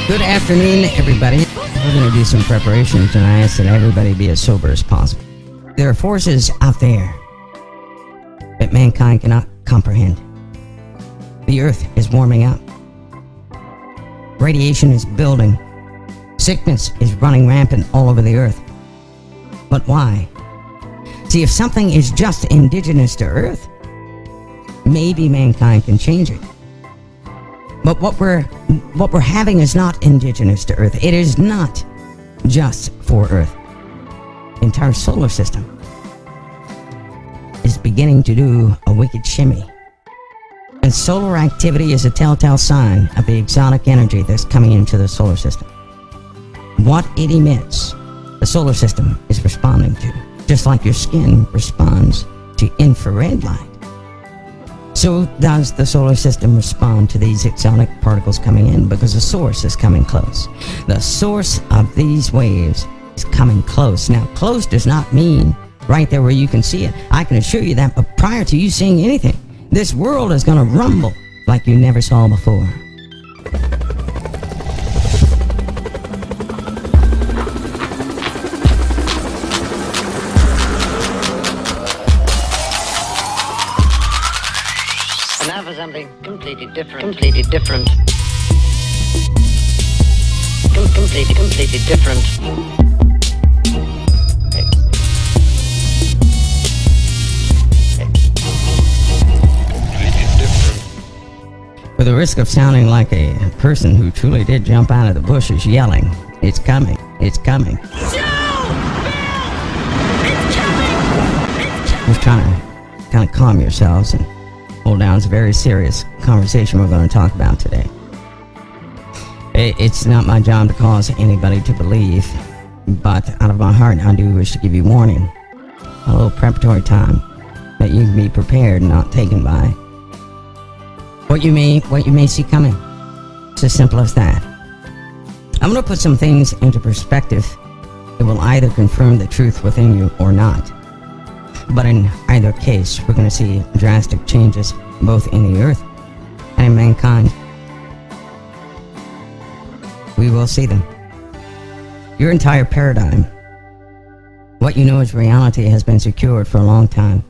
Good afternoon, everybody. We're going to do some preparations, and I ask that everybody be as sober as possible. There are forces out there that mankind cannot comprehend. The earth is warming up. Radiation is building. Sickness is running rampant all over the earth. But why? See, if something is just indigenous to earth, maybe mankind can change it. But what we're having is not indigenous to earth. It is not just for earth. The entire solar system is beginning to do a wicked shimmy. And solar activity is a telltale sign of the exotic energy that's coming into the solar system. What it emits, the solar system is responding to, just like your skin responds to infrared light. So does the solar system respond to these exotic particles coming in, because the source is coming close. The source of these waves is coming close. Now, close does not mean right there where you can see it. I can assure you that, but prior to you seeing anything, this world is going to rumble like you never saw before. Now for something completely different. Completely different. Completely different. With the risk of sounding like a person who truly did jump out of the bushes yelling, "It's coming! It's coming!" Just trying to kind of calm yourselves and hold down. It's a very serious conversation we're going to talk about today. It's not my job to cause anybody to believe, but out of my heart, I do wish to give you warning. A little preparatory time that you can be prepared and not taken by what you may see coming. It's as simple as that. I'm going to put some things into perspective that will either confirm the truth within you or not. But in either case, we're going to see drastic changes both in the earth and in mankind. We will see them. Your entire paradigm, what you know as reality, has been secured for a long time.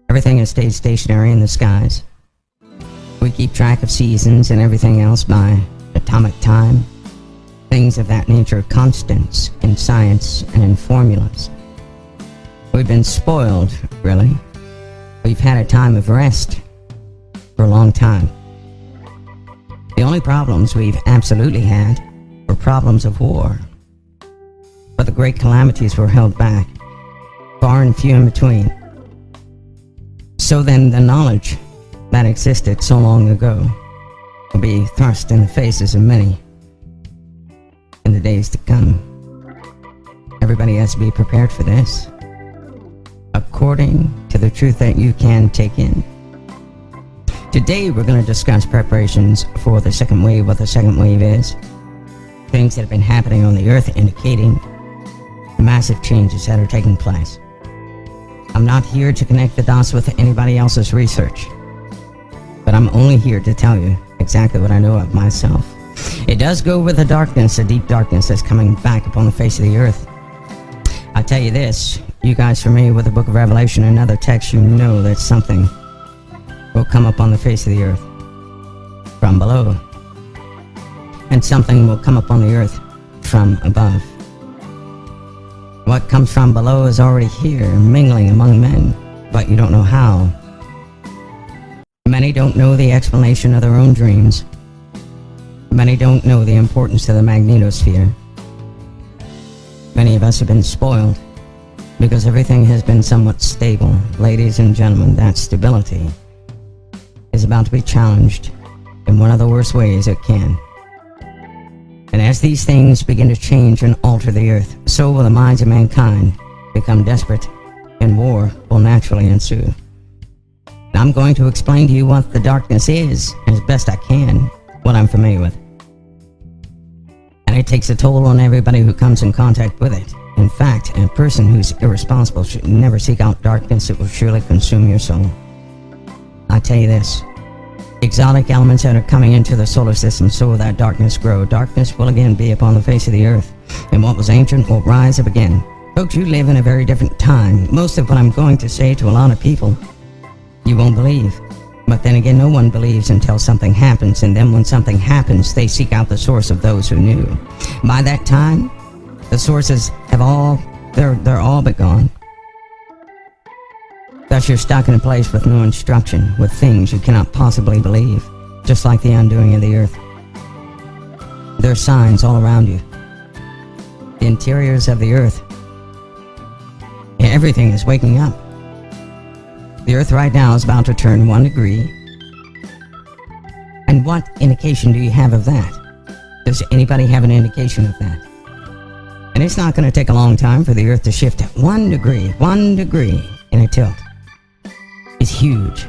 Everything has stayed stationary in the skies. We keep track of seasons and everything else by atomic time. Things of that nature are constants in science and in formulas. We've been spoiled, really. We've had a time of rest for a long time. The only problems we've absolutely had were problems of war. But the great calamities were held back, far and few in between. So then the knowledge that existed so long ago will be thrust in the faces of many in the days to come. Everybody has to be prepared for this, according to the truth that you can take in. Today we're going to discuss preparations for the second wave. What the second wave is, things that have been happening on the earth indicating massive changes that are taking place. I'm not here to connect the dots with anybody else's research, but I'm only here to tell you exactly what I know of myself. It does go with the darkness, the deep darkness that's coming back upon the face of the earth. I tell you this, you guys familiar with the book of Revelation and other texts, you know that something will come up on the face of the earth from below, and something will come up on the earth from above. What comes from below is already here, mingling among men, but you don't know how. Many don't know the explanation of their own dreams. Many don't know the importance of the magnetosphere. Many of us have been spoiled because everything has been somewhat stable. Ladies and gentlemen, that stability is about to be challenged in one of the worst ways it can. And as these things begin to change and alter the earth, so will the minds of mankind become desperate, and war will naturally ensue. And I'm going to explain to you what the darkness is, as best I can, what I'm familiar with. And it takes a toll on everybody who comes in contact with it. In fact, a person who's irresponsible should never seek out darkness. It will surely consume your soul. I tell you this, exotic elements that are coming into the solar system, so will that darkness grow. Darkness will again be upon the face of the earth, and what was ancient will rise up again. Folks, you live in a very different time. Most of what I'm going to say to a lot of people, you won't believe. But then again, no one believes until something happens, and then when something happens, they seek out the source of those who knew. By that time, the sources have they're all but gone. Thus you're stuck in a place with no instruction, with things you cannot possibly believe, just like the undoing of the earth. There are signs all around you. The interiors of the earth. Everything is waking up. The earth right now is about to turn 1 degree. And what indication do you have of that? Does anybody have an indication of that? And it's not going to take a long time for the earth to shift 1 degree in a tilt. It's huge.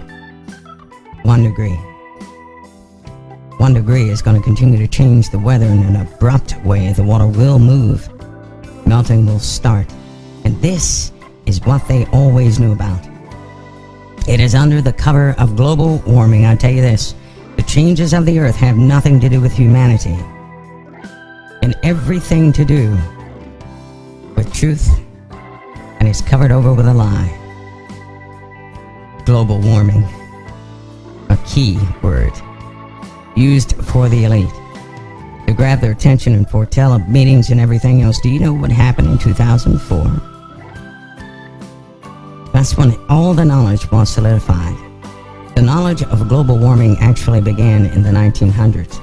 1 degree. 1 degree is going to continue to change the weather in an abrupt way. The water will move. Melting will start. And this is what they always knew about. It is under the cover of global warming. I tell you this, the changes of the earth have nothing to do with humanity, and everything to do with truth, and it's covered over with a lie. Global warming, a key word used for the elite to grab their attention and foretell of meetings and everything else. Do you know what happened in 2004? That's when all the knowledge was solidified. The knowledge of global warming actually began in the 1900s.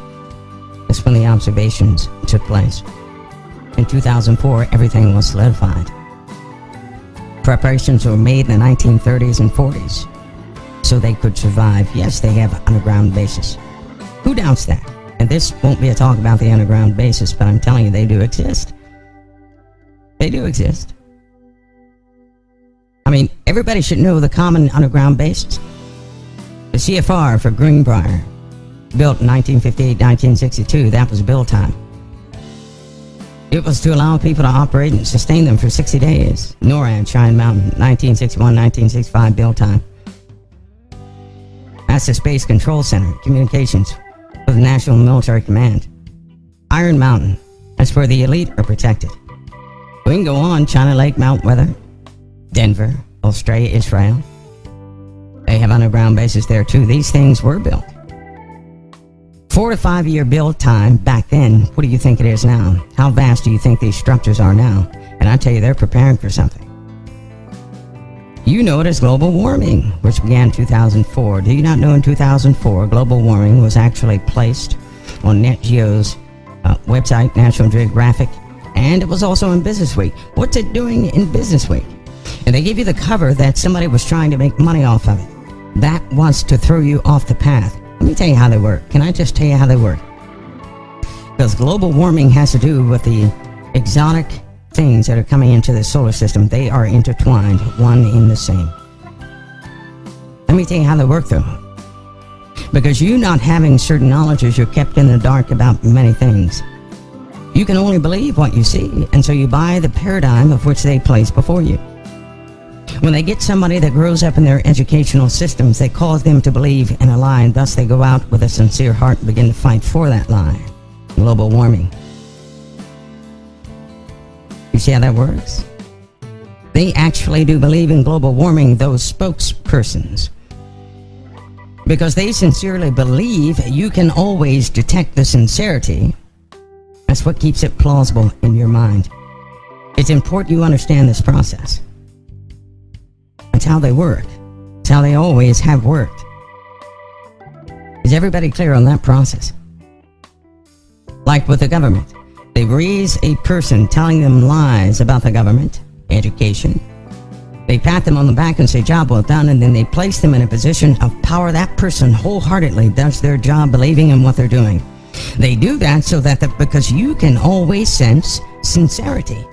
That's when the observations took place. In 2004, everything was solidified. Preparations were made in the 1930s and 40s so they could survive. Yes, they have underground bases. Who doubts that? And this won't be a talk about the underground bases, but I'm telling you, they do exist. They do exist. I mean, everybody should know the common underground bases. The CFR for Greenbrier, built in 1958-1962, that was build time. It was to allow people to operate and sustain them for 60 days. NORAD, Cheyenne Mountain, 1961-1965, build time. That's the Space Control Center, communications for the National Military Command. Iron Mountain, that's where the elite are protected. We can go on, China Lake, Mount Weather, Denver, Australia, Israel. They have underground bases there too. These things were built. 4 to 5 year build time back then. What do you think it is now? How vast do you think these structures are now? And I tell you, they're preparing for something. You know it as global warming, which began in 2004. Do you not know in 2004, global warming was actually placed on Net Geo's website, National Geographic, and it was also in Business Week. What's it doing in Business Week? And they gave you the cover that somebody was trying to make money off of it. That was to throw you off the path. Let me tell you how they work. Can I just tell you how they work? Because global warming has to do with the exotic things that are coming into the solar system. They are intertwined, one in the same. Let me tell you how they work though. Because you not having certain knowledges, you're kept in the dark about many things. You can only believe what you see, and so you buy the paradigm of which they place before you. When they get somebody that grows up in their educational systems, they cause them to believe in a lie, and thus they go out with a sincere heart and begin to fight for that lie. Global warming. You see how that works? They actually do believe in global warming, those spokespersons. Because they sincerely believe you can always detect the sincerity. That's what keeps it plausible in your mind. It's important you understand this process. That's how they work. It's how they always have worked. Is everybody clear on that process? Like with the government, they raise a person telling them lies about the government, education. They pat them on the back and say, job well done, and then they place them in a position of power. That person wholeheartedly does their job believing in what they're doing. They do that so that because you can always sense sincerity.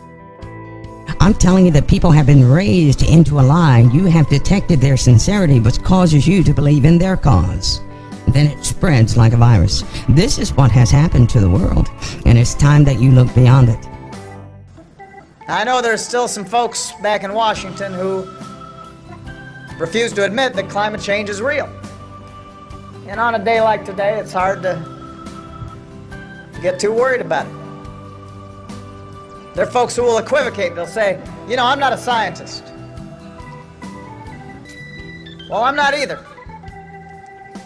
I'm telling you that people have been raised into a lie. You have detected their sincerity, which causes you to believe in their cause. Then it spreads like a virus. This is what has happened to the world, and it's time that you look beyond it. I know there's still some folks back in Washington who refuse to admit that climate change is real. And on a day like today, it's hard to get too worried about it. There are folks who will equivocate. They'll say, you know, I'm not a scientist. Well, I'm not either.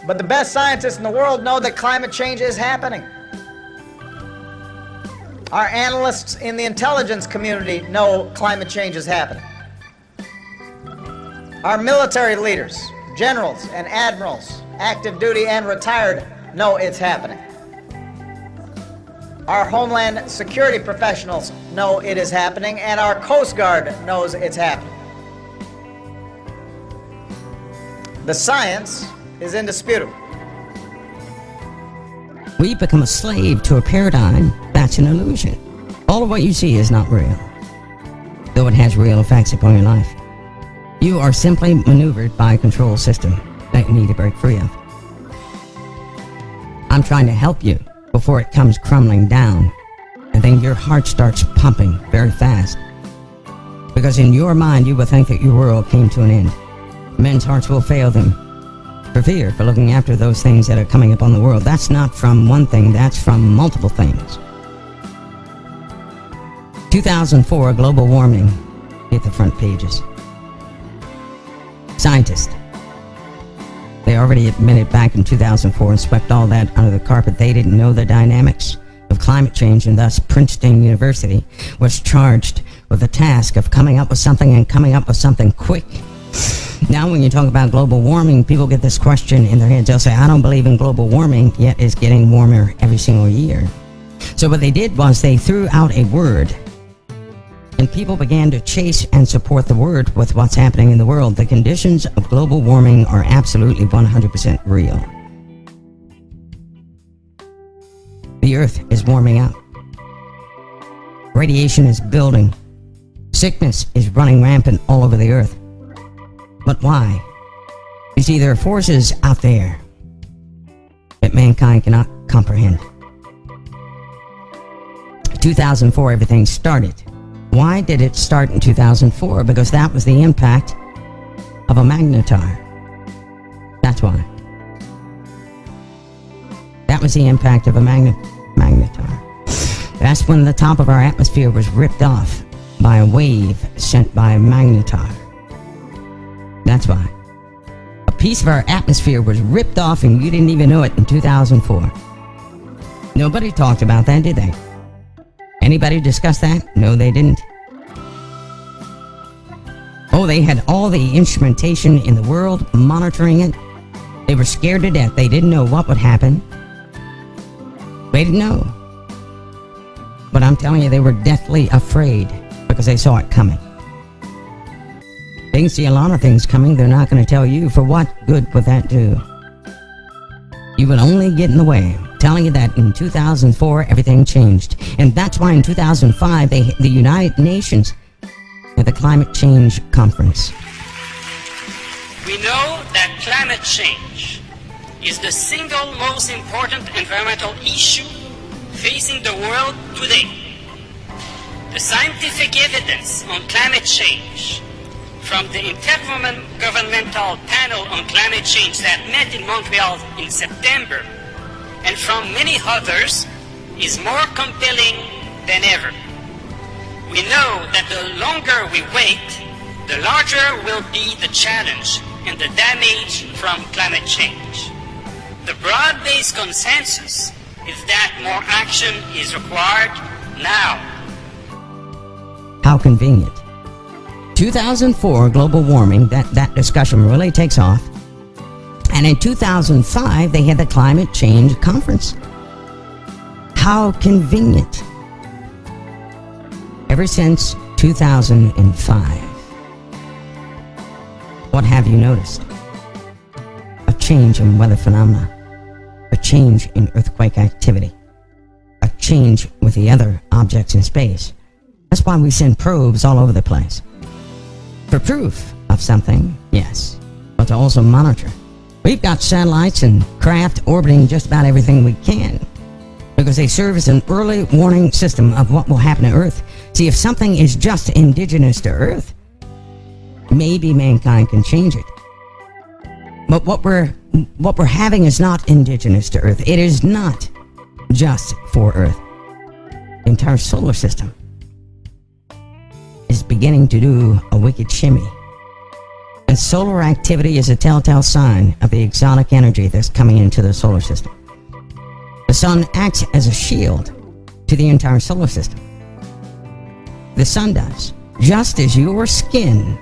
But the best scientists in the world know that climate change is happening. Our analysts in the intelligence community know climate change is happening. Our military leaders, generals and admirals, active duty and retired, know it's happening. Our Homeland Security professionals know it is happening, and our Coast Guard knows it's happening. The science is indisputable. We've become a slave to a paradigm that's an illusion. All of what you see is not real, though it has real effects upon your life. You are simply maneuvered by a control system that you need to break free of. I'm trying to help you before it comes crumbling down, and then your heart starts pumping very fast. Because in your mind, you will think that your world came to an end. Men's hearts will fail them for fear, for looking after those things that are coming upon the world. That's not from one thing, that's from multiple things. 2004, global warming hit the front pages. Scientists, they already admitted back in 2004 and swept all that under the carpet. They didn't know the dynamics of climate change, and thus Princeton University was charged with the task of coming up with something, and coming up with something quick. Now when you talk about global warming, people get this question in their heads. They'll say, I don't believe in global warming, yet it's getting warmer every single year. So what they did was they threw out a word, and people began to chase and support the word with what's happening in the world. The conditions of global warming are absolutely 100% real. The earth is warming up. Radiation is building. Sickness is running rampant all over the earth. But why? You see, there are forces out there that mankind cannot comprehend. 2004, everything started. Why did it start in 2004? Because that was the impact of a magnetar. That's why. That was the impact of a magnetar. That's when the top of our atmosphere was ripped off by a wave sent by a magnetar. That's why. A piece of our atmosphere was ripped off and you didn't even know it in 2004. Nobody talked about that, did they? Anybody discuss that? No, they didn't. Oh, they had all the instrumentation in the world monitoring it. They were scared to death. They didn't know what would happen. They didn't know. But I'm telling you, they were deathly afraid because they saw it coming. They can see a lot of things coming. They're not going to tell you. For what good would that do? You will only get in the way. Telling you that in 2004, everything changed. And that's why in 2005, the United Nations had the Climate Change Conference. We know that climate change is the single most important environmental issue facing the world today. The scientific evidence on climate change from the Intergovernmental Panel on Climate Change that met in Montreal in September, and from many others, is more compelling than ever. We know that the longer we wait, the larger will be the challenge and the damage from climate change. The broad-based consensus is that more action is required now. How convenient. 2004 global warming, that discussion really takes off. And in 2005, they had the Climate Change Conference. How convenient. Ever since 2005, what have you noticed? A change in weather phenomena, a change in earthquake activity, a change with the other objects in space. That's why we send probes all over the place. For proof of something, yes, but to also monitor. We've got satellites and craft orbiting just about everything we can because they serve as an early warning system of what will happen to Earth. See, if something is just indigenous to Earth, maybe mankind can change it. But what we're what we're having is not indigenous to Earth. It is not just for Earth. The entire solar system is beginning to do a wicked shimmy. And solar activity is a telltale sign of the exotic energy that's coming into the solar system. The sun acts as a shield to the entire solar system. The sun does, just as your skin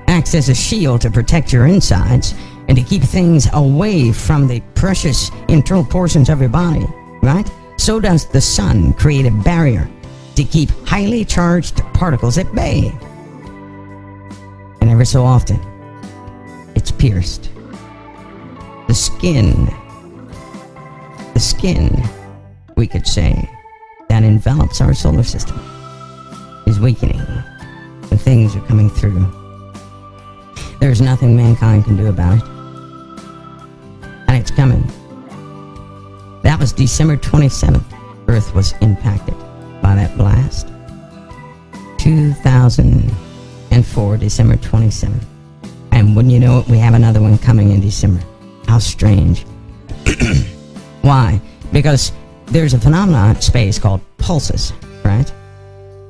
acts as a shield to protect your insides and to keep things away from the precious internal portions of your body, right? So does the sun create a barrier to keep highly charged particles at bay. And every so often, it's pierced. The skin, we could say, that envelops our solar system is weakening, and things are coming through. There's nothing mankind can do about it. And it's coming. That was December 27th. Earth was impacted by that blast. 2004, December 27th. And wouldn't you know it, we have another one coming in December. How strange. Why? Because there's a phenomenon in space called pulses, right?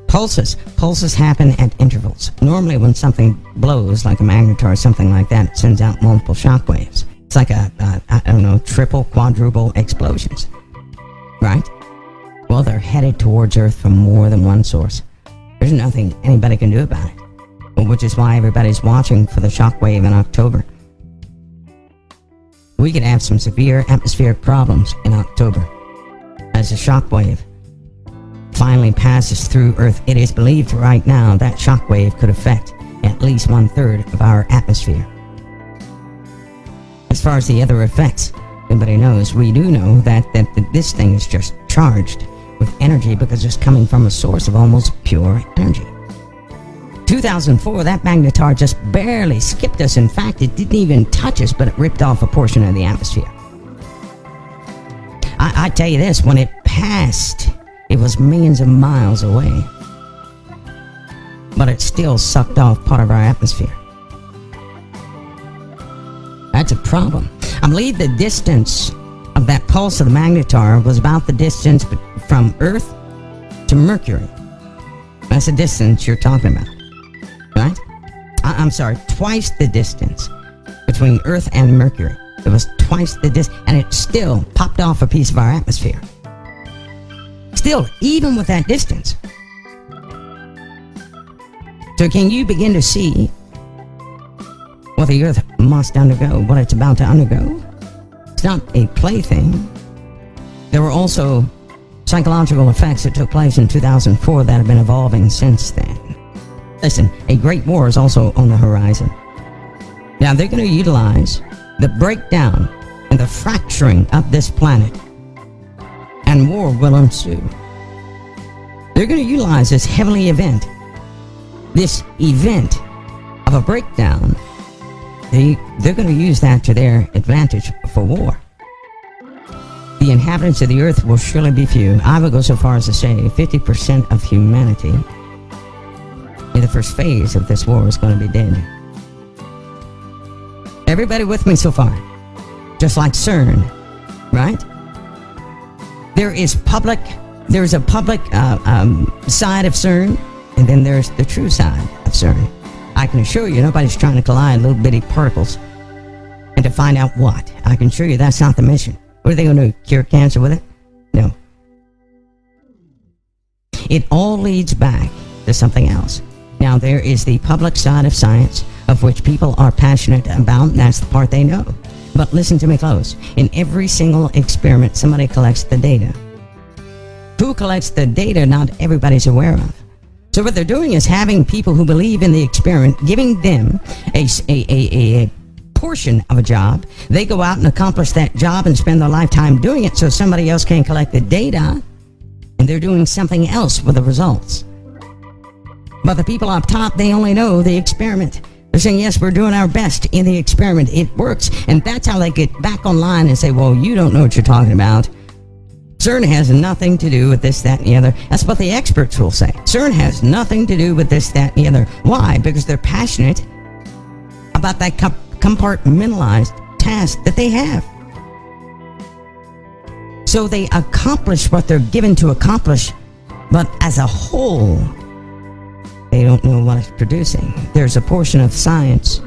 Pulses happen at intervals. Normally when something blows, like a magnetar or something like that, it sends out multiple shock waves. It's like triple, quadruple explosions, right? Well, they're headed towards Earth from more than one source. There's nothing anybody can do about it, which is why everybody's watching for the shock wave in October. We could have some severe atmospheric problems in October as a shock wave finally passes through Earth. It is believed right now that shock wave could affect at least 1/3 of our atmosphere. As far as the other effects, nobody knows. We do know that this thing is just charged with energy because it's coming from a source of almost pure energy. 2004, that magnetar just barely skipped us. In fact, it didn't even touch us, but it ripped off a portion of the atmosphere. I tell you this, when it passed, it was millions of miles away, but it still sucked off part of our atmosphere. That's a problem. I believe the distance of that pulse of the magnetar was about the distance from Earth to Mercury. That's the distance you're talking about, right? I'm sorry, twice the distance between Earth and Mercury. It was twice the distance, and it still popped off a piece of our atmosphere. Still, even with that distance. So can you begin to see what the Earth must undergo, what it's about to undergo? It's not a plaything. There were also psychological effects that took place in 2004 that have been evolving since then. Listen, a great war is also on the horizon. Now they're going to utilize the breakdown and the fracturing of this planet, and war will ensue. They're going to utilize this heavenly event, this event of a breakdown. They're going to use that to their advantage for war. The inhabitants of the Earth will surely be few. I would go so far as to say 50% of humanity in the first phase of this war is going to be dead. Everybody with me so far? Just like CERN, right? There's a public side of CERN, and then there's the true side of CERN. I can assure you nobody's trying to collide little bitty particles and to find out what. I can assure you that's not the mission. What are they going to do, cure cancer with it? No. It all leads back to something else. Now there is the public side of science, of which people are passionate about, and that's the part they know. But listen to me close. In every single experiment, somebody collects the data. Who collects the data, not everybody's aware of. So what they're doing is having people who believe in the experiment, giving them a portion of a job. They go out and accomplish that job and spend their lifetime doing it so somebody else can collect the data, and they're doing something else with the results. But the people up top, they only know the experiment. They're saying, yes, we're doing our best in the experiment. It works. And that's how they get back online and say, well, you don't know what you're talking about. CERN has nothing to do with this, that, and the other. That's what the experts will say. CERN has nothing to do with this, that, and the other. Why? Because they're passionate about that compartmentalized task that they have. So they accomplish what they're given to accomplish, but as a whole, they don't know what it's producing. There's a portion of science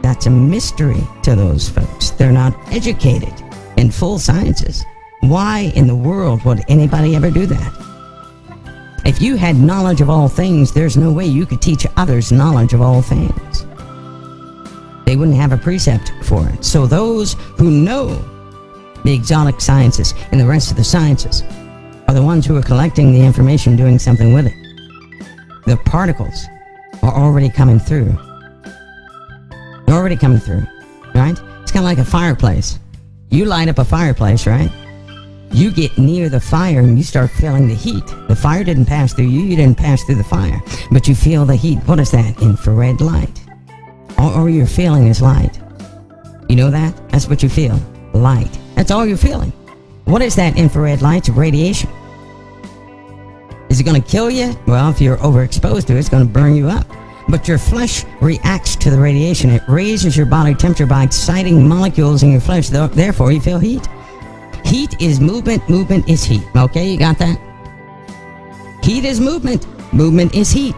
that's a mystery to those folks. They're not educated in full sciences. Why in the world would anybody ever do that? If you had knowledge of all things, there's no way you could teach others knowledge of all things. They wouldn't have a precept for it. So those who know the exotic sciences and the rest of the sciences are the ones who are collecting the information, doing something with it. The particles are already coming through. They're already coming through, right? It's kind of like a fireplace. You light up a fireplace, right? You get near the fire and you start feeling the heat. The fire didn't pass through you, you didn't pass through the fire, but you feel the heat. What is that? Infrared light. All you're feeling is light. You know that? That's what you feel. Light. That's all you're feeling. What is that infrared light? It's radiation. Is it going to kill you? Well, if you're overexposed to it, it's going to burn you up. But your flesh reacts to the radiation. It raises your body temperature by exciting molecules in your flesh. Therefore, you feel heat. Heat is movement. Movement is heat. Okay, you got that? Heat is movement. Movement is heat.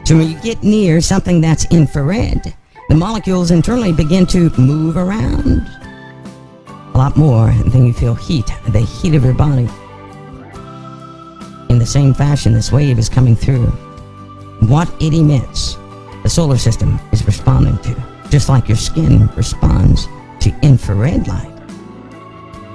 So when you get near something that's infrared, the molecules internally begin to move around a lot more, and then you feel heat, the heat of your body. In the same fashion, this wave is coming through. What it emits, the solar system is responding to, just like your skin responds to infrared light.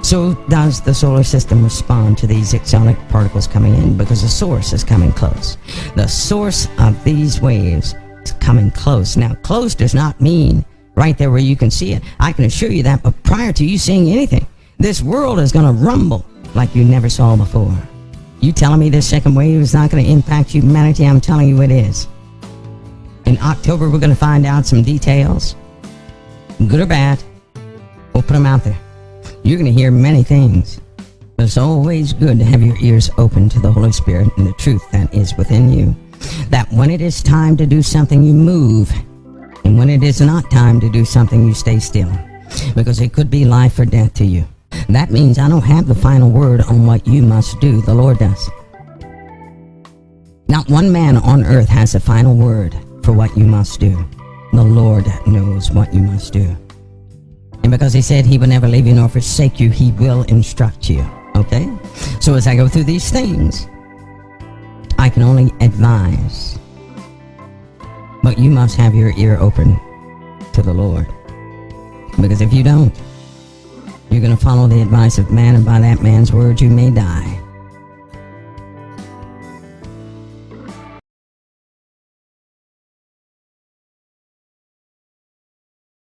So does the solar system respond to these exotic particles coming in, because the source is coming close. The source of these waves is coming close. Now, close does not mean right there where you can see it. I can assure you that, but prior to you seeing anything, this world is going to rumble like you never saw before. You telling me this second wave is not going to impact humanity? I'm telling you it is. In October, we're going to find out some details, good or bad. We'll put them out there. You're going to hear many things, but it's always good to have your ears open to the Holy Spirit and the truth that is within you. That when it is time to do something, you move. And when it is not time to do something, you stay still. Because it could be life or death to you. That means I don't have the final word on what you must do. The Lord does. Not one man on earth has a final word for what you must do. The Lord knows what you must do. And because he said he will never leave you nor forsake you, he will instruct you. Okay? So as I go through these things, I can only advise. But you must have your ear open to the Lord. Because if you don't, you're going to follow the advice of man, and by that man's word you may die.